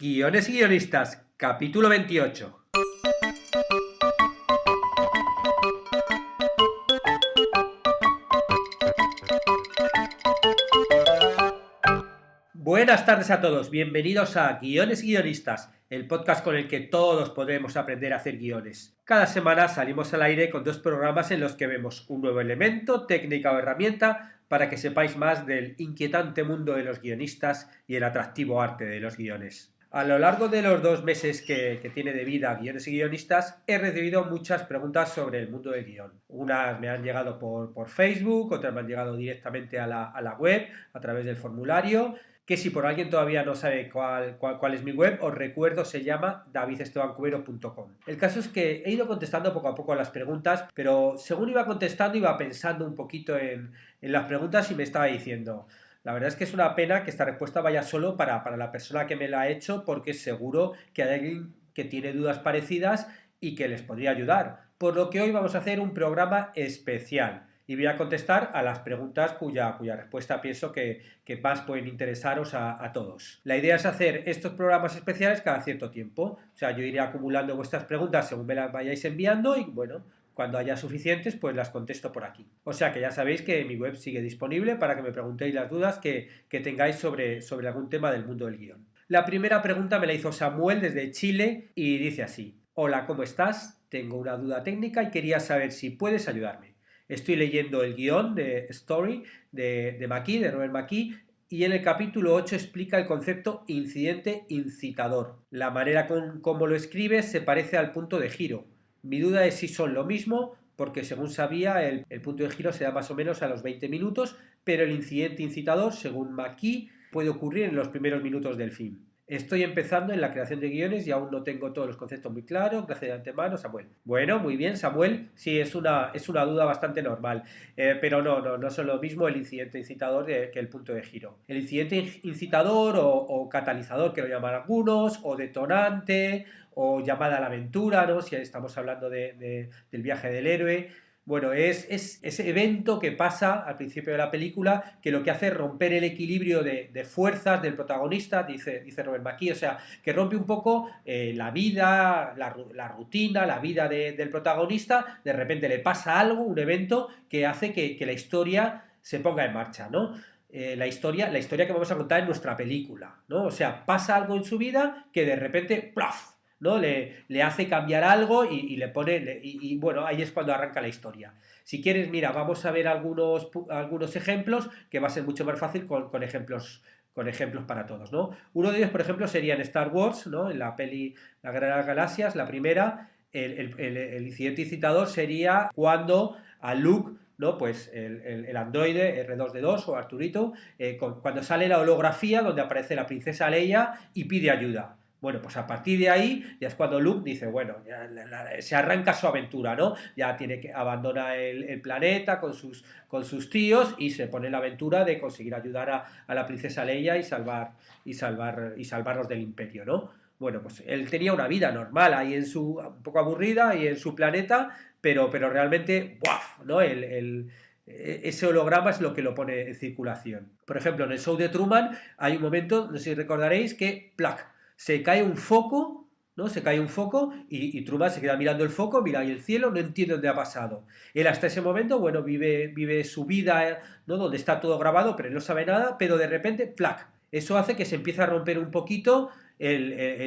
Guiones y guionistas, capítulo 28. Buenas tardes a todos, bienvenidos a Guiones y Guionistas, el podcast con el que todos podemos aprender a hacer guiones. Cada semana salimos al aire con 2 programas en los que vemos un nuevo elemento, técnica o herramienta para que sepáis más del inquietante mundo de los guionistas y el atractivo arte de los guiones. A lo largo de los 2 meses que tiene de vida Guiones y Guionistas, he recibido muchas preguntas sobre el mundo del guión. Unas me han llegado por Facebook, otras me han llegado directamente a la web, a través del formulario, que si por alguien todavía no sabe cuál es mi web, os recuerdo, se llama davidestebancubero.com. El caso es que he ido contestando poco a poco a las preguntas, pero según iba contestando iba pensando un poquito en las preguntas y me estaba diciendo... La verdad es que es una pena que esta respuesta vaya solo para la persona que me la ha hecho, porque seguro que hay alguien que tiene dudas parecidas y que les podría ayudar. Por lo que hoy vamos a hacer un programa especial y voy a contestar a las preguntas cuya respuesta pienso que más pueden interesaros a todos. La idea es hacer estos programas especiales cada cierto tiempo. O sea, yo iré acumulando vuestras preguntas según me las vayáis enviando y bueno... Cuando haya suficientes, pues las contesto por aquí. O sea que ya sabéis que mi web sigue disponible para que me preguntéis las dudas que tengáis sobre algún tema del mundo del guión. La primera pregunta me la hizo Samuel desde Chile y dice así: Hola, ¿cómo estás? Tengo una duda técnica y quería saber si puedes ayudarme. Estoy leyendo el guión de Story de McKee, de Robert McKee, y en el capítulo 8 explica el concepto incidente incitador. La manera como lo escribe se parece al punto de giro. Mi duda es si son lo mismo, porque según sabía el punto de giro se da más o menos a los 20 minutos, pero el incidente incitador, según McKee, puede ocurrir en los primeros minutos del film. Estoy empezando en la creación de guiones y aún no tengo todos los conceptos muy claros. Gracias de antemano, Samuel. Bueno, muy bien, Samuel. Sí, es una duda bastante normal. Pero no son lo mismo el incidente incitador que el punto de giro. El incidente incitador o catalizador, que lo llaman algunos, o detonante, o llamada a la aventura, ¿no? Si estamos hablando del viaje del héroe. Bueno, es ese evento que pasa al principio de la película que lo que hace es romper el equilibrio de fuerzas del protagonista, dice Robert McKee, o sea, que rompe un poco la vida, la rutina, la vida del protagonista. De repente le pasa algo, un evento que hace que la historia se ponga en marcha, ¿no? La historia que vamos a contar en nuestra película, ¿no? O sea, pasa algo en su vida que de repente, ¡plaf!, ¿no? Le hace cambiar algo y le pone... Y bueno, ahí es cuando arranca la historia. Si quieres, mira, vamos a ver algunos ejemplos, que va a ser mucho más fácil con ejemplos para todos, ¿no? Uno de ellos, por ejemplo, sería en Star Wars, ¿no? En la peli La Guerra de las Galaxias, la primera, el incidente incitador sería cuando a Luke, ¿no? Pues el androide R2D2 o Arturito, cuando sale la holografía donde aparece la princesa Leia y pide ayuda. Bueno, pues a partir de ahí ya es cuando Luke dice, bueno, ya se arranca su aventura, ¿no? Ya abandona el planeta con sus tíos y se pone en la aventura de conseguir ayudar a la princesa Leia y salvarlos del Imperio, ¿no? Bueno, pues él tenía una vida normal ahí un poco aburrida y en su planeta, pero realmente, ¡buaf!, ¿no? Ese holograma es lo que lo pone en circulación. Por ejemplo, en el show de Truman hay un momento, no sé si recordaréis, que ¡plac!, se cae un foco, ¿no? Se cae un foco y Truman se queda mirando el foco, mira ahí el cielo, no entiende dónde ha pasado. Él hasta ese momento, bueno, vive su vida, ¿no? Donde está todo grabado, pero él no sabe nada, pero de repente, ¡plac!, eso hace que se empiece a romper un poquito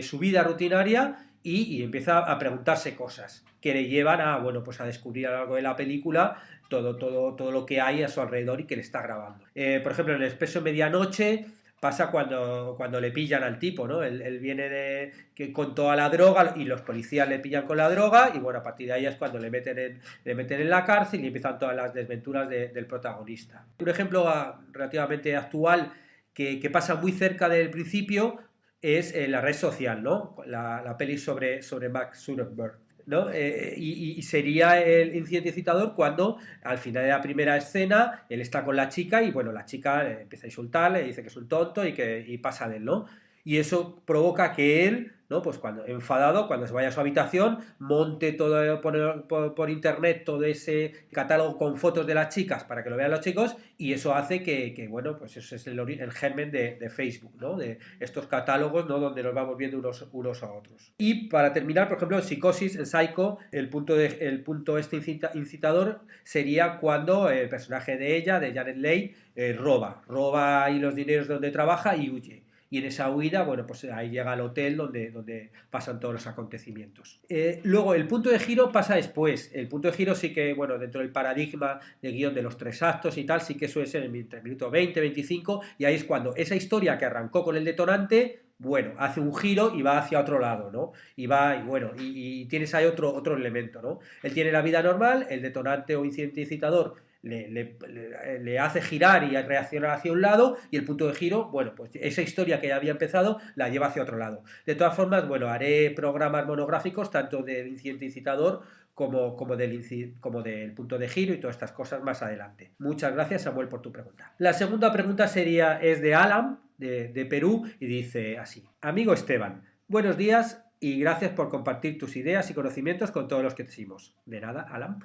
su vida rutinaria y empieza a preguntarse cosas que le llevan pues a descubrir a lo largo de la película todo lo que hay a su alrededor y que le está grabando. Por ejemplo, en el Expreso de Medianoche pasa cuando le pillan al tipo, ¿no? Él viene con toda la droga y los policías le pillan con la droga y bueno, a partir de ahí es cuando le meten en la cárcel y empiezan todas las desventuras del protagonista. Un ejemplo relativamente actual que pasa muy cerca del principio es la red social, ¿no? La peli sobre Mark Zuckerberg, ¿no? Y sería el incidente incitador cuando al final de la primera escena él está con la chica y bueno, la chica empieza a insultarle, le dice que es un tonto y pasa de él, ¿no? Y eso provoca que él, ¿no? Pues cuando enfadado, cuando se vaya a su habitación, monte todo por internet todo ese catálogo con fotos de las chicas para que lo vean los chicos, y eso hace bueno, pues eso es el germen de Facebook, ¿no? De estos catálogos, ¿no? Donde nos vamos viendo unos a otros. Y para terminar, por ejemplo, en Psicosis, en Psycho, el punto este incitador sería cuando el personaje de ella, de Janet Leigh, roba ahí los dineros donde trabaja y huye. Y en esa huida, bueno, pues ahí llega al hotel donde pasan todos los acontecimientos. Luego, el punto de giro pasa después. El punto de giro sí que, bueno, dentro del paradigma de guión de los 3 actos y tal, sí que suele ser entre el minuto 20, 25, y ahí es cuando esa historia que arrancó con el detonante, bueno, hace un giro y va hacia otro lado, ¿no? Y tienes ahí otro elemento, ¿no? Él tiene la vida normal, el detonante o incidente incitador le hace girar y reaccionar hacia un lado, y el punto de giro, bueno, pues esa historia que ya había empezado la lleva hacia otro lado. De todas formas, bueno, haré programas monográficos tanto del incidente incitador como del punto de giro y todas estas cosas más adelante. Muchas gracias, Samuel, por tu pregunta. La segunda pregunta es de Alan, de Perú, y dice así: amigo Esteban, buenos días y gracias por compartir tus ideas y conocimientos con todos los que te seguimos. De nada, Alan.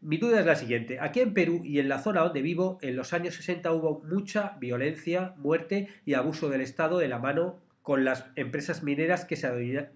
Mi duda es la siguiente: aquí en Perú y en la zona donde vivo, en los años 60 hubo mucha violencia, muerte y abuso del Estado de la mano con las empresas mineras que se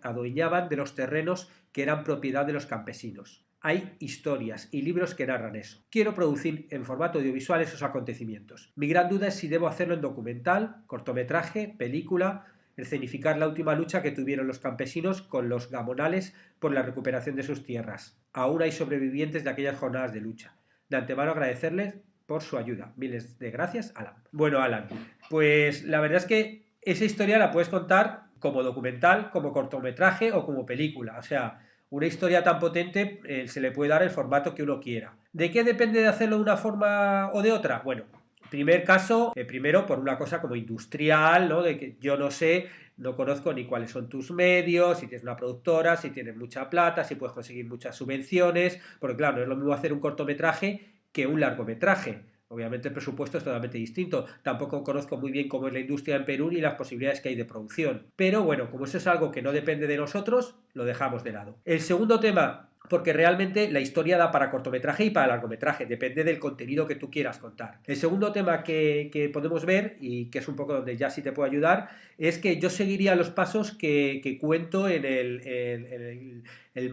adueñaban de los terrenos que eran propiedad de los campesinos. Hay historias y libros que narran eso. Quiero producir en formato audiovisual esos acontecimientos. Mi gran duda es si debo hacerlo en documental, cortometraje, película, escenificar la última lucha que tuvieron los campesinos con los gamonales por la recuperación de sus tierras. Aún hay sobrevivientes de aquellas jornadas de lucha. De antemano agradecerles por su ayuda. Miles de gracias, Alan. Bueno, Alan, pues la verdad es que esa historia la puedes contar como documental, como cortometraje o como película. O sea, una historia tan potente se le puede dar el formato que uno quiera. ¿De qué depende de hacerlo de una forma o de otra? Bueno, primer caso, primero por una cosa como industrial, ¿no? De que yo no sé, no conozco ni cuáles son tus medios, si tienes una productora, si tienes mucha plata, si puedes conseguir muchas subvenciones, porque claro, no es lo mismo hacer un cortometraje que un largometraje. Obviamente el presupuesto es totalmente distinto. Tampoco conozco muy bien cómo es la industria en Perú ni las posibilidades que hay de producción. Pero bueno, como eso es algo que no depende de nosotros, lo dejamos de lado. El segundo tema, porque realmente la historia da para cortometraje y para largometraje, depende del contenido que tú quieras contar. El segundo tema que podemos ver, y que es un poco donde ya sí te puedo ayudar, es que yo seguiría los pasos que cuento en el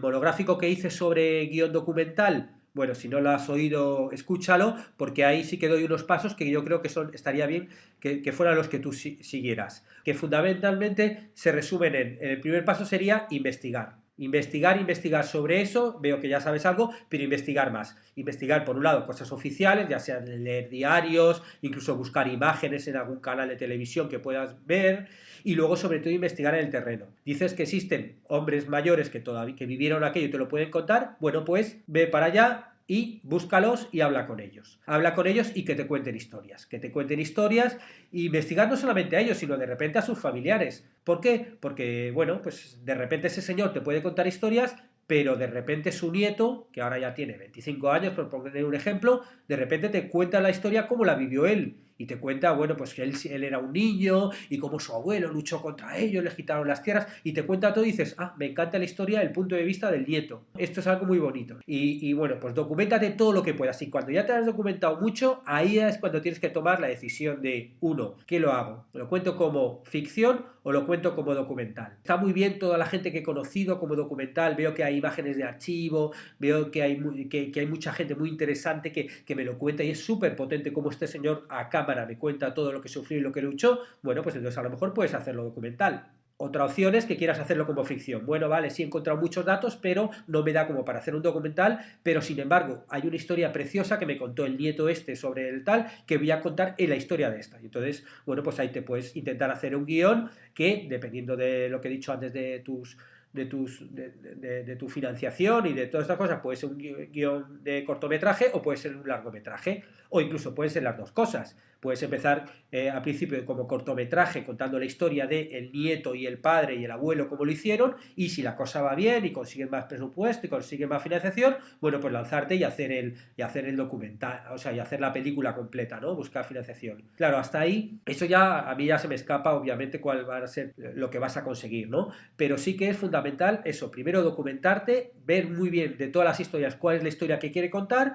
monográfico que hice sobre guión documental. Bueno, si no lo has oído, escúchalo, porque ahí sí que doy unos pasos que yo creo que estaría bien que fueran los que tú siguieras. Que fundamentalmente se resumen en el primer paso sería investigar. Investigar sobre eso, veo que ya sabes algo, pero investigar más. Investigar, por un lado, cosas oficiales, ya sea leer diarios, incluso buscar imágenes en algún canal de televisión que puedas ver, y luego, sobre todo, investigar en el terreno. Dices que existen hombres mayores que vivieron aquello y te lo pueden contar, bueno, pues ve para allá y búscalos y habla con ellos. Habla con ellos y que te cuenten historias. Que te cuenten historias e investigar no solamente a ellos, sino de repente a sus familiares. ¿Por qué? Porque, bueno, pues de repente ese señor te puede contar historias, pero de repente su nieto, que ahora ya tiene 25 años, por poner un ejemplo, de repente te cuenta la historia como la vivió él. Y te cuenta, bueno, pues que él era un niño y cómo su abuelo luchó contra ellos, le quitaron las tierras, y te cuenta todo y dices, me encanta la historia del punto de vista del nieto. Esto es algo muy bonito. Y bueno, pues documéntate todo lo que puedas. Y cuando ya te has documentado mucho, ahí es cuando tienes que tomar la decisión de, uno, ¿qué lo hago? ¿Lo cuento como ficción o lo cuento como documental? Está muy bien toda la gente que he conocido como documental, veo que hay imágenes de archivo, veo que hay mucha gente muy interesante que me lo cuenta, y es súper potente como este señor acá me cuenta todo lo que sufrió y lo que luchó. Bueno, pues entonces a lo mejor puedes hacerlo documental. Otra opción es que quieras hacerlo como ficción. Bueno, vale, sí he encontrado muchos datos, pero no me da como para hacer un documental, pero sin embargo hay una historia preciosa que me contó el nieto sobre el tal, que voy a contar en la historia de esta. Y entonces, bueno, pues ahí te puedes intentar hacer un guión que, dependiendo de lo que he dicho antes de tu financiación y de todas estas cosas, puede ser un guión de cortometraje o puede ser un largometraje, o incluso pueden ser las dos cosas. Puedes empezar al principio como cortometraje contando la historia del nieto y el padre y el abuelo cómo lo hicieron, y si la cosa va bien y consigues más presupuesto y consigues más financiación, bueno, pues lanzarte y hacer el documental, o sea, y hacer la película completa, ¿no? Buscar financiación. Claro, hasta ahí, eso ya a mí ya se me escapa, obviamente, cuál va a ser lo que vas a conseguir, ¿no? Pero sí que es fundamental eso, primero documentarte, ver muy bien de todas las historias cuál es la historia que quieres contar,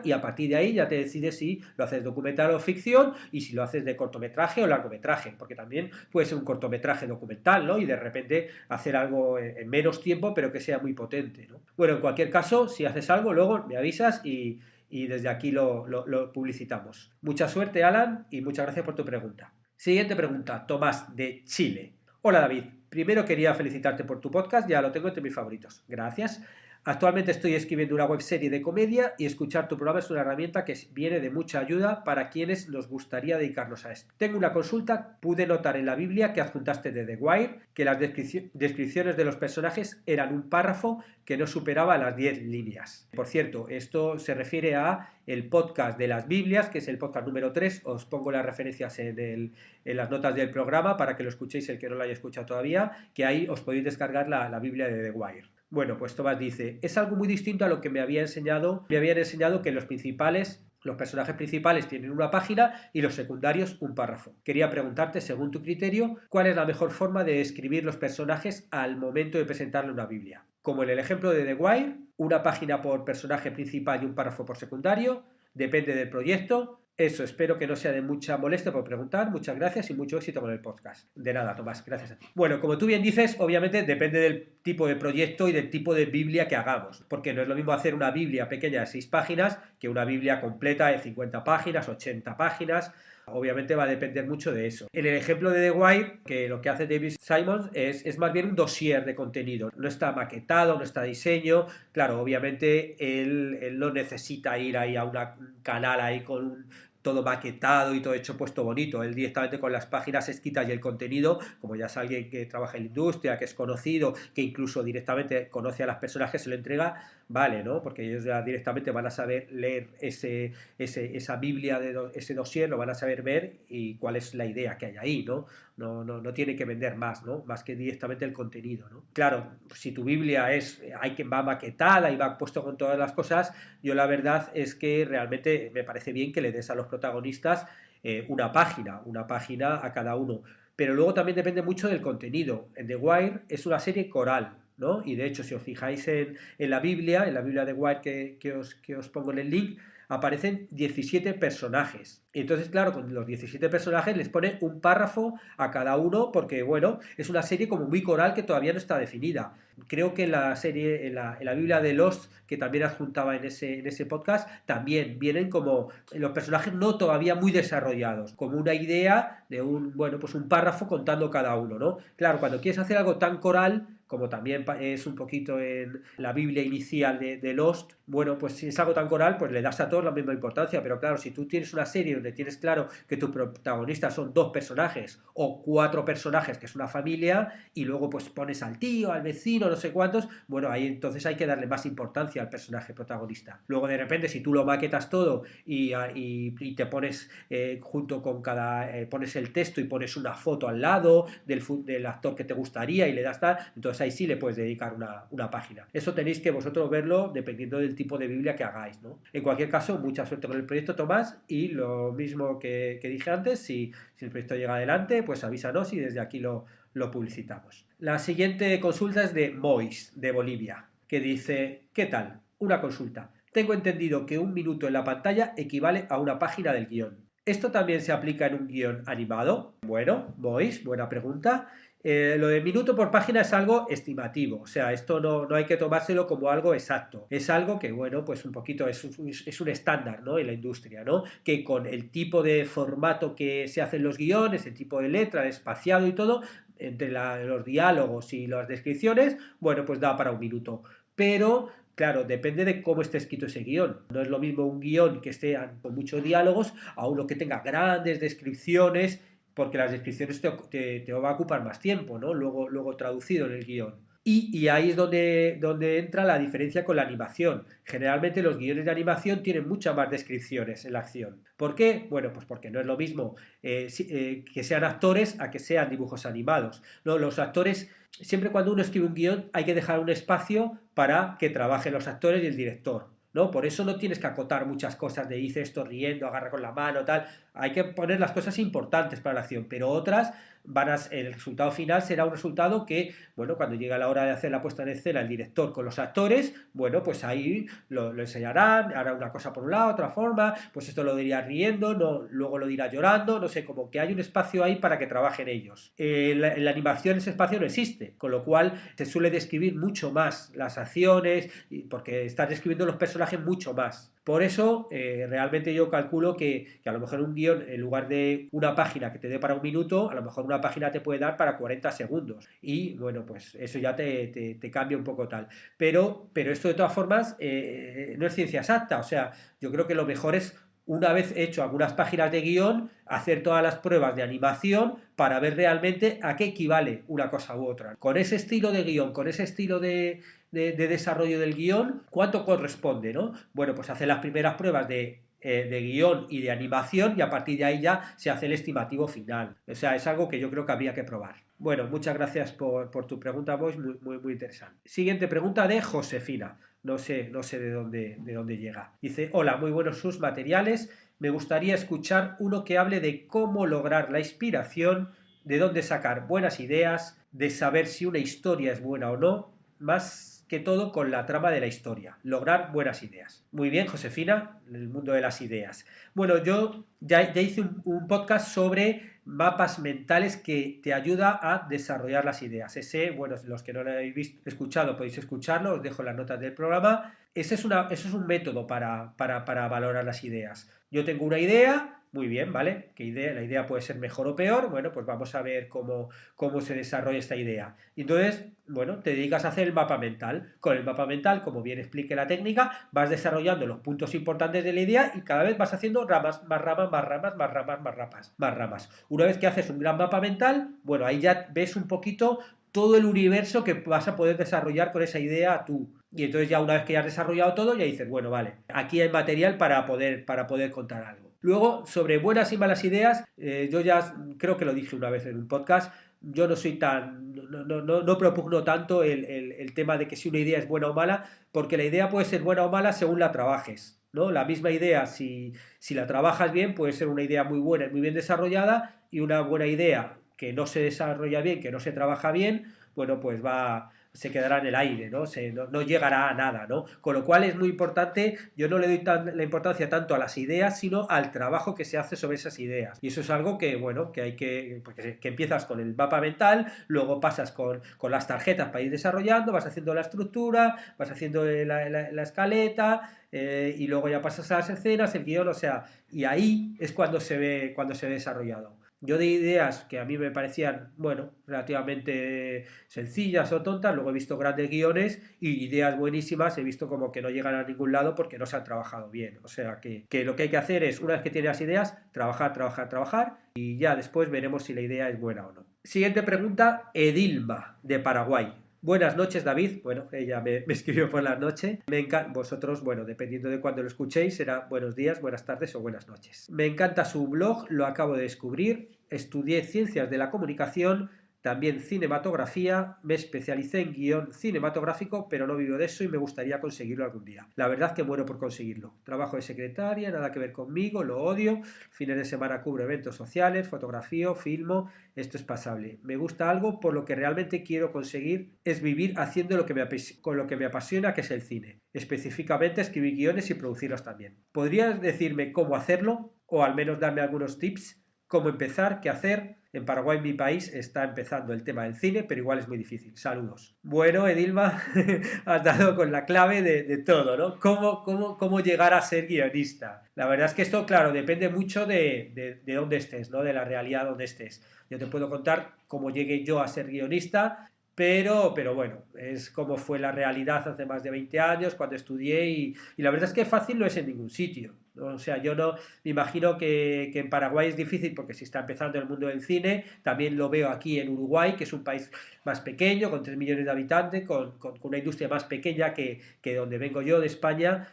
y a partir de ahí ya te decides si lo haces documental o ficción, y si lo haces de cortometraje o largometraje, porque también puede ser un cortometraje documental, ¿no? Y de repente hacer algo en menos tiempo, pero que sea muy potente, ¿no? Bueno, en cualquier caso, si haces algo, luego me avisas y desde aquí lo publicitamos. Mucha suerte, Alan, y muchas gracias por tu pregunta. Siguiente pregunta, Tomás, de Chile. Hola, David. Primero quería felicitarte por tu podcast, ya lo tengo entre mis favoritos. Gracias. Actualmente estoy escribiendo una webserie de comedia y escuchar tu programa es una herramienta que viene de mucha ayuda para quienes nos gustaría dedicarnos a esto. Tengo una consulta, pude notar en la Biblia que adjuntaste de The Wire que las descripciones de los personajes eran un párrafo que no superaba las 10 líneas. Por cierto, esto se refiere a el podcast de las Biblias, que es el podcast número 3, os pongo las referencias en las notas del programa para que lo escuchéis el que no lo haya escuchado todavía, que ahí os podéis descargar la Biblia de The Wire. Bueno, pues Tomás dice, es algo muy distinto a lo que me habían enseñado que los personajes principales tienen una página y los secundarios un párrafo. Quería preguntarte, según tu criterio, ¿cuál es la mejor forma de describir los personajes al momento de presentarle una Biblia? Como en el ejemplo de The Wire, una página por personaje principal y un párrafo por secundario, depende del proyecto. Eso, espero que no sea de mucha molestia por preguntar. Muchas gracias y mucho éxito con el podcast. De nada, Tomás, gracias a ti. Bueno, como tú bien dices, obviamente depende del tipo de proyecto y del tipo de Biblia que hagamos, porque no es lo mismo hacer una Biblia pequeña de 6 páginas que una Biblia completa de 50 páginas, 80 páginas. Obviamente va a depender mucho de eso. En el ejemplo de The Wire, que lo que hace David Simons es más bien un dossier de contenido. No está maquetado, no está diseño. Claro, obviamente él no necesita ir ahí a un canal ahí con todo maquetado y todo hecho puesto bonito. Él directamente con las páginas escritas y el contenido, como ya es alguien que trabaja en la industria, que es conocido, que incluso directamente conoce a las personas que se lo entrega, vale, ¿no? Porque ellos ya directamente van a saber leer esa Biblia, ese dossier, lo van a saber ver y cuál es la idea que hay ahí, ¿no? No tiene que vender más, ¿no? Más que directamente el contenido, ¿no? Claro, si tu Biblia va maquetada y va puesto con todas las cosas, yo la verdad es que realmente me parece bien que le des a los protagonistas una página a cada uno. Pero luego también depende mucho del contenido. En The Wire es una serie coral, ¿no? Y de hecho, si os fijáis en la Biblia de Wire que os pongo en el link, aparecen 17 personajes. Y entonces, claro, con los 17 personajes les pone un párrafo a cada uno porque, bueno, es una serie como muy coral que todavía no está definida. Creo que en la serie, en la Biblia de Lost, que también adjuntaba en ese podcast, también vienen como los personajes no todavía muy desarrollados, como una idea de un párrafo contando cada uno, ¿no? Claro, cuando quieres hacer algo tan coral, como también es un poquito en la Biblia inicial de Lost, bueno, pues si es algo tan coral, pues le das a todos la misma importancia, pero claro, si tú tienes una serie donde tienes claro que tus protagonistas son 2 personajes o 4 personajes, que es una familia, y luego pues pones al tío, al vecino, no sé cuántos, bueno, ahí entonces hay que darle más importancia al personaje protagonista. Luego de repente, si tú lo maquetas todo y te pones junto con pones el texto y pones una foto al lado del actor que te gustaría y le das tal, entonces ahí sí le puedes dedicar una página. Eso tenéis que vosotros verlo dependiendo del tipo de Biblia que hagáis, ¿no? En cualquier caso, mucha suerte con el proyecto, Tomás, y lo mismo que dije antes, si el proyecto llega adelante, pues avísanos y desde aquí lo publicitamos. La siguiente consulta es de Mois, de Bolivia, que dice, ¿qué tal? Una consulta. Tengo entendido que 1 minuto en la pantalla equivale a una página del guión. ¿Esto también se aplica en un guión animado? Bueno, Mois, buena pregunta. Lo de minuto por página es algo estimativo, o sea, esto no hay que tomárselo como algo exacto, es algo que, bueno, pues un poquito es un estándar, ¿no? En la industria, ¿no? Que con el tipo de formato que se hacen los guiones, el tipo de letra, el espaciado y todo, entre los diálogos y las descripciones, bueno, pues da para 1 minuto, pero claro, depende de cómo esté escrito ese guión. No es lo mismo un guión que esté con muchos diálogos a uno que tenga grandes descripciones, porque las descripciones te va a ocupar más tiempo, ¿no? Luego traducido en el guión. Y ahí es donde entra la diferencia con la animación. Generalmente los guiones de animación tienen muchas más descripciones en la acción. ¿Por qué? Bueno, pues porque no es lo mismo que sean actores a que sean dibujos animados. No, los actores, siempre cuando uno escribe un guión hay que dejar un espacio para que trabajen los actores y el director. ¿No? Por eso no tienes que acotar muchas cosas de hice esto riendo, agarra con la mano, tal. Hay que poner las cosas importantes para la acción, pero otras el resultado final será un resultado que, bueno, cuando llega la hora de hacer la puesta en escena el director con los actores, bueno, pues ahí lo enseñarán, hará una cosa por un lado, otra forma, pues esto lo dirá riendo, no, luego lo dirá llorando, no sé, como que hay un espacio ahí para que trabajen ellos. En la animación ese espacio no existe, con lo cual se suele describir mucho más las acciones, porque están describiendo los personajes mucho más. Por eso, realmente yo calculo que a lo mejor un guión, en lugar de una página que te dé para un minuto, a lo mejor una página te puede dar para 40 segundos. Y bueno, pues eso ya te cambia un poco tal. Pero esto de todas formas no es ciencia exacta. O sea, yo creo que lo mejor es, una vez hecho algunas páginas de guión, hacer todas las pruebas de animación para ver realmente a qué equivale una cosa u otra. Con ese estilo de guión, con ese estilo de desarrollo del guión, ¿cuánto corresponde, no? Bueno, pues hacer las primeras pruebas de guión y de animación y a partir de ahí ya se hace el estimativo final. O sea, es algo que yo creo que habría que probar. Bueno, muchas gracias por tu pregunta, Bois, muy interesante. Siguiente pregunta de Josefina. No sé de dónde llega. Dice, hola, muy buenos sus materiales. Me gustaría escuchar uno que hable de cómo lograr la inspiración, de dónde sacar buenas ideas, de saber si una historia es buena o no, más que todo con la trama de la historia, lograr buenas ideas. Muy bien, Josefina, el mundo de las ideas. Bueno, yo ya hice un podcast sobre mapas mentales que te ayuda a desarrollar las ideas. Ese, bueno, los que no lo habéis escuchado podéis escucharlo, os dejo las notas del programa. Ese es un método para valorar las ideas. Yo tengo una idea, muy bien, ¿vale? La idea puede ser mejor o peor, bueno, pues vamos a ver cómo se desarrolla esta idea. Y entonces, bueno, te dedicas a hacer el mapa mental. Con el mapa mental, como bien explique la técnica, vas desarrollando los puntos importantes de la idea y cada vez vas haciendo ramas, más ramas, más ramas, más ramas, más ramas, más ramas. Una vez que haces un gran mapa mental, bueno, ahí ya ves un poquito todo el universo que vas a poder desarrollar con esa idea tú. Y entonces ya una vez que ya has desarrollado todo, ya dices, bueno, vale, aquí hay material para poder contar algo. Luego, sobre buenas y malas ideas, yo ya creo que lo dije una vez en un podcast, yo no soy no propugno tanto el tema de que si una idea es buena o mala, porque la idea puede ser buena o mala según la trabajes, ¿no? La misma idea, si la trabajas bien, puede ser una idea muy buena y muy bien desarrollada, y una buena idea que no se desarrolla bien, que no se trabaja bien, bueno, pues se quedará en el aire, ¿no? No llegará a nada, ¿no? Con lo cual es muy importante, yo no le doy la importancia tanto a las ideas, sino al trabajo que se hace sobre esas ideas. Y eso es algo que, bueno, que hay que empiezas con el mapa mental, luego pasas con las tarjetas para ir desarrollando, vas haciendo la estructura, vas haciendo la escaleta, y luego ya pasas a las escenas, el guión, o sea, y ahí es cuando se ve desarrollado. Yo de ideas que a mí me parecían, bueno, relativamente sencillas o tontas, luego he visto grandes guiones y ideas buenísimas, he visto como que no llegan a ningún lado porque no se han trabajado bien. O sea que lo que hay que hacer es, una vez que tienes las ideas, trabajar y ya después veremos si la idea es buena o no. Siguiente pregunta, Edilma, de Paraguay. Buenas noches, David. Bueno, ella me escribió por la noche. Vosotros, bueno, dependiendo de cuándo lo escuchéis, será buenos días, buenas tardes o buenas noches. Me encanta su blog, lo acabo de descubrir. Estudié Ciencias de la Comunicación, también cinematografía, me especialicé en guión cinematográfico, pero no vivo de eso y me gustaría conseguirlo algún día. La verdad que muero por conseguirlo. Trabajo de secretaria, nada que ver conmigo, lo odio. Fines de semana cubro eventos sociales, fotografío, filmo. Esto es pasable. Me gusta algo, por lo que realmente quiero conseguir es vivir haciendo con lo que me apasiona, que es el cine. Específicamente escribir guiones y producirlos también. ¿Podrías decirme cómo hacerlo? O al menos darme algunos tips. ¿Cómo empezar? ¿Qué hacer? En Paraguay, mi país, está empezando el tema del cine, pero igual es muy difícil. Saludos. Bueno, Edilma, has dado con la clave de todo, ¿no? ¿Cómo llegar a ser guionista? La verdad es que esto, claro, depende mucho de dónde estés, ¿no? De la realidad donde estés. Yo te puedo contar cómo llegué yo a ser guionista pero bueno, es como fue la realidad hace más de 20 años cuando estudié y la verdad es que fácil no es en ningún sitio, ¿no? O sea, yo no me imagino que en Paraguay es difícil porque se está empezando el mundo del cine, también lo veo aquí en Uruguay, que es un país más pequeño, con 3 millones de habitantes, con una industria más pequeña que donde vengo yo, de España,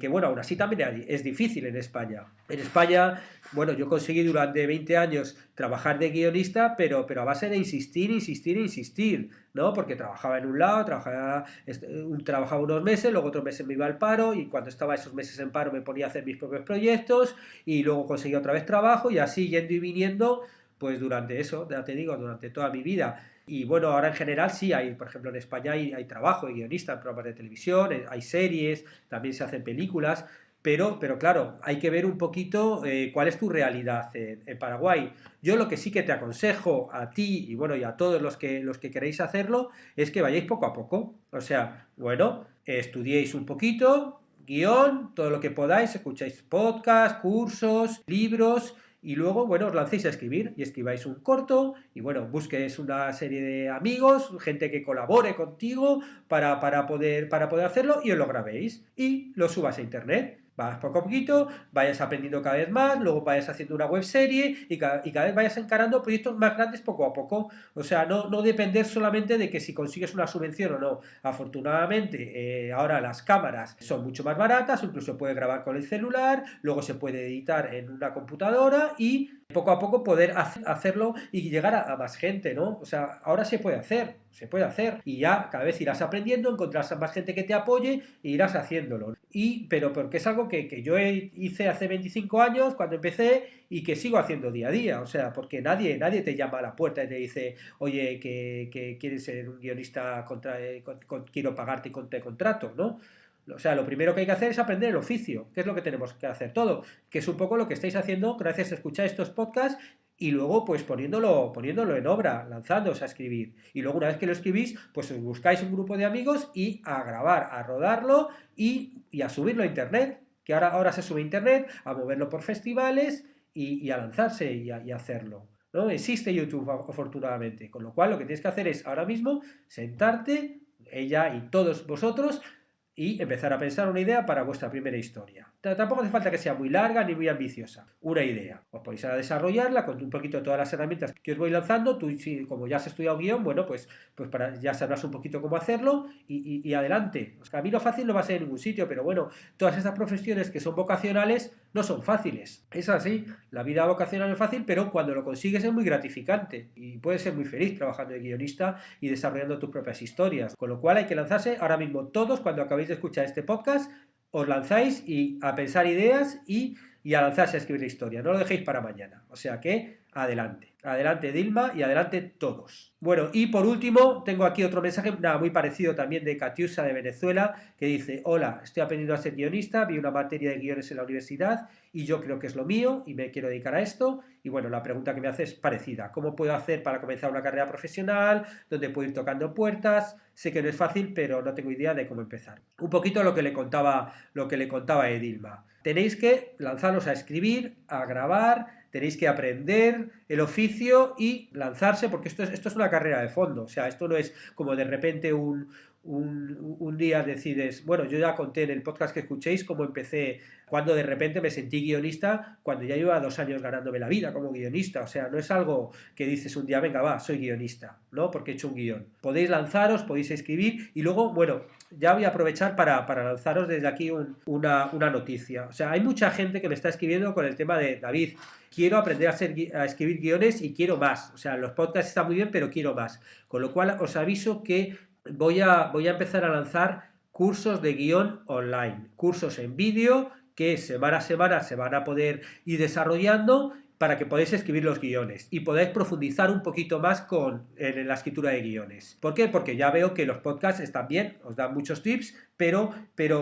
bueno, aún así también es difícil en España. En España, bueno, yo conseguí durante 20 años trabajar de guionista, pero a base de insistir, insistir, insistir, ¿no? Porque trabajaba en un lado, trabajaba unos meses, luego otros meses me iba al paro y cuando estaba esos meses en paro me ponía a hacer mis propios proyectos y luego conseguí otra vez trabajo y así yendo y viniendo, pues durante eso, ya te digo, durante toda mi vida. Y bueno, ahora en general sí hay, por ejemplo, en España hay trabajo de guionista en programas de televisión, hay series, también se hacen películas, pero claro, hay que ver un poquito cuál es tu realidad en Paraguay. Yo lo que sí que te aconsejo a ti y bueno, y a todos los que queréis hacerlo, es que vayáis poco a poco. O sea, bueno, estudiéis un poquito, guión, todo lo que podáis, escucháis podcasts, cursos, libros y luego, bueno, os lancéis a escribir y escribáis un corto y, bueno, busquéis una serie de amigos, gente que colabore contigo para poder hacerlo y os lo grabéis y lo subáis a internet. Vas poco a poquito, vayas aprendiendo cada vez más, luego vayas haciendo una webserie y cada vez vayas encarando proyectos más grandes poco a poco. O sea, no depender solamente de que si consigues una subvención o no. Afortunadamente, ahora las cámaras son mucho más baratas, incluso puedes grabar con el celular, luego se puede editar en una computadora y poco a poco poder hacerlo y llegar a más gente, ¿no? O sea, ahora se puede hacer y ya cada vez irás aprendiendo, encontrarás a más gente que te apoye e irás haciéndolo. Pero porque es algo que yo hice hace 25 años cuando empecé y que sigo haciendo día a día, o sea, porque nadie te llama a la puerta y te dice, oye, que quieres ser un guionista, quiero pagarte y te contrato, ¿no? O sea, lo primero que hay que hacer es aprender el oficio, que es lo que tenemos que hacer todo, que es un poco lo que estáis haciendo gracias a escuchar estos podcasts y luego pues poniéndolo en obra, lanzándoos a escribir. Y luego una vez que lo escribís, pues os buscáis un grupo de amigos y a grabar, a rodarlo y a subirlo a internet, que ahora se sube a internet, a moverlo por festivales y a lanzarse y a hacerlo. ¿No? Existe YouTube afortunadamente, con lo cual lo que tienes que hacer es ahora mismo sentarte, ella y todos vosotros, y empezar a pensar una idea para vuestra primera historia. Tampoco hace falta que sea muy larga ni muy ambiciosa. Una idea. Os podéis a desarrollarla con un poquito todas las herramientas que os voy lanzando. Tú, como ya has estudiado guión, bueno, pues ya sabrás un poquito cómo hacerlo y adelante. El camino fácil no va a ser en ningún sitio, pero bueno, todas estas profesiones que son vocacionales no son fáciles. Es así, la vida vocacional es fácil, pero cuando lo consigues es muy gratificante y puedes ser muy feliz trabajando de guionista y desarrollando tus propias historias. Con lo cual hay que lanzarse ahora mismo todos cuando acabéis de escuchar este podcast, os lanzáis a pensar ideas y a lanzarse a escribir la historia. No lo dejéis para mañana. O sea que adelante. Adelante Dilma y adelante todos. Bueno, y por último, tengo aquí otro mensaje muy parecido también de Katiusa de Venezuela, que dice: hola, estoy aprendiendo a ser guionista, vi una materia de guiones en la universidad y yo creo que es lo mío y me quiero dedicar a esto. Y bueno, la pregunta que me hace es parecida. ¿Cómo puedo hacer para comenzar una carrera profesional? ¿Dónde puedo ir tocando puertas? Sé que no es fácil, pero no tengo idea de cómo empezar. Un poquito lo que le contaba a Edilma. Tenéis que lanzaros a escribir, a grabar, tenéis que aprender el oficio y lanzarse, porque esto es una carrera de fondo. O sea, esto no es como de repente un día decides, bueno, yo ya conté en el podcast que escuchéis cómo empecé, cuando de repente me sentí guionista, cuando ya llevaba 2 años ganándome la vida como guionista. O sea, no es algo que dices un día, venga, va, soy guionista, ¿no? Porque he hecho un guión. Podéis lanzaros, podéis escribir y luego, bueno, ya voy a aprovechar para lanzaros desde aquí una noticia. O sea, hay mucha gente que me está escribiendo con el tema de: David, quiero aprender a escribir guiones y quiero más. O sea, los podcasts están muy bien, pero quiero más. Con lo cual os aviso que voy a empezar a lanzar cursos de guión online, cursos en vídeo que semana a semana se van a poder ir desarrollando para que podáis escribir los guiones y podáis profundizar un poquito más en la escritura de guiones. ¿Por qué? Porque ya veo que los podcasts están bien, os dan muchos tips, pero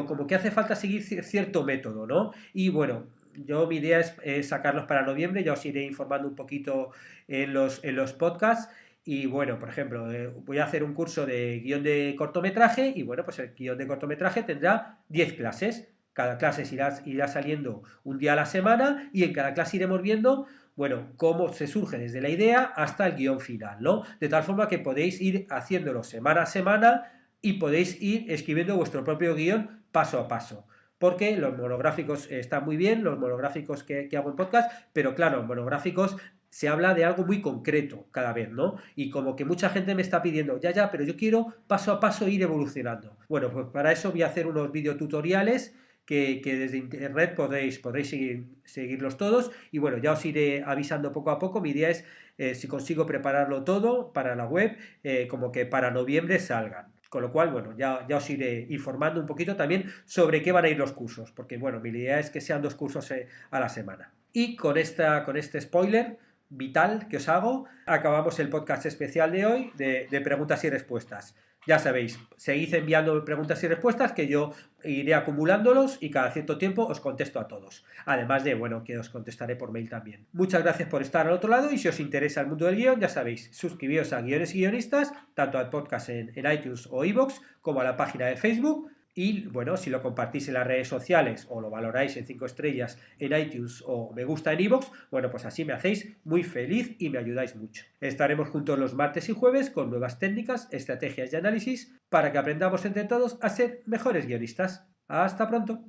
como que hace falta seguir cierto método, ¿no? Y bueno, mi idea es sacarlos para noviembre, ya os iré informando un poquito en los podcasts. Y bueno, por ejemplo, voy a hacer un curso de guión de cortometraje y bueno, pues el guión de cortometraje tendrá 10 clases. Cada clase irá saliendo un día a la semana y en cada clase iremos viendo bueno, cómo se surge desde la idea hasta el guión final, ¿no? De tal forma que podéis ir haciéndolo semana a semana y podéis ir escribiendo vuestro propio guión paso a paso. Porque los monográficos están muy bien, los monográficos que hago en podcast, pero claro, en monográficos se habla de algo muy concreto cada vez, ¿no? Y como que mucha gente me está pidiendo, ya, pero yo quiero paso a paso ir evolucionando. Bueno, pues para eso voy a hacer unos videotutoriales que desde internet podréis seguirlos todos y bueno, ya os iré avisando poco a poco. Mi idea es, si consigo prepararlo todo para la web, como que para noviembre salgan. Con lo cual, bueno, ya os iré informando un poquito también sobre qué van a ir los cursos, porque bueno, mi idea es que sean 2 cursos a la semana. Y con este spoiler vital que os hago, acabamos el podcast especial de hoy de preguntas y respuestas. Ya sabéis, seguid enviando preguntas y respuestas que yo iré acumulándolos y cada cierto tiempo os contesto a todos. Además de, bueno, que os contestaré por mail también. Muchas gracias por estar al otro lado y si os interesa el mundo del guión, ya sabéis, suscribíos a Guiones y Guionistas, tanto al podcast en iTunes o iVoox como a la página de Facebook. Y bueno, si lo compartís en las redes sociales o lo valoráis en 5 estrellas en iTunes o me gusta en iVoox, bueno, pues así me hacéis muy feliz y me ayudáis mucho. Estaremos juntos los martes y jueves con nuevas técnicas, estrategias y análisis para que aprendamos entre todos a ser mejores guionistas. ¡Hasta pronto!